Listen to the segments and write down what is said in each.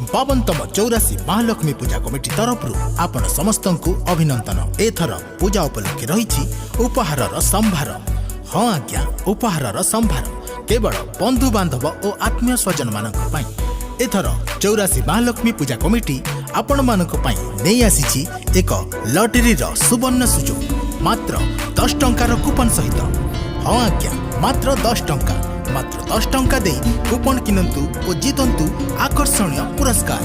52तम 84 महालक्ष्मी पूजा committee तरफ आपण समस्त को अभिनंदन। एथर पूजा उपलक्षे रही उपहार संभार। हाँ आज्ञा, उपहार संभार केवल बंधु बांधव और आत्मीय स्वजन मान एथर 84 महालक्ष्मी पूजा कमिटी आपण मानक नहीं आसी एक लॉटरी सुवर्ण सुजोग मात्र 10 टंकार कूपन सहित। हाँ आज्ञा, मात्र 10 टंका, मात्र 10 टंका दे कूपन किनंतु और जीतंतु आकर्षणीय पुरस्कार।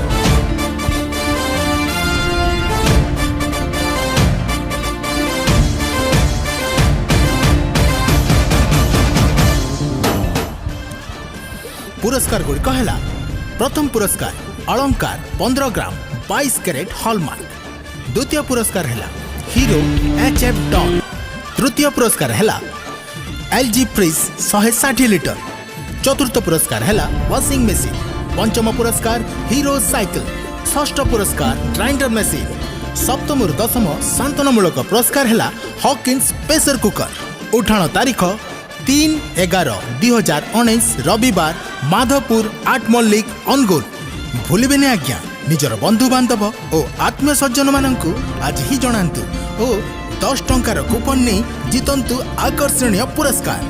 पुरस्कार गुड़िक है प्रथम पुरस्कार अलंकार 15 ग्राम 22 कैरेट हॉलमार्क। द्वितीय पुरस्कार है हीरो HF डॉन। तृतीय पुरस्कार है LG फ्रिज 160 लिटर। चतुर्थ पुरस्कार है वॉशिंग मशीन। पंचम पुरस्कार हीरो साइकिल। षष्ठ पुरस्कार ग्राइंडर मशीन। सप्तम दशम सांत्वनामूलक पुरस्कार है हॉकिंस प्रेशर कुकर। उठाण तारीख 3/11/2019 रविवार माधवपुर 8 मल्लिक अनुगुल। भूलिबे नहीं आज्ञा, निजर बंधु बांधव और आत्मीय सज्जन मानू आज ही जनातु और 10 टंकार कूपन नहीं जीतंतु आकर्षणीय पुरस्कार।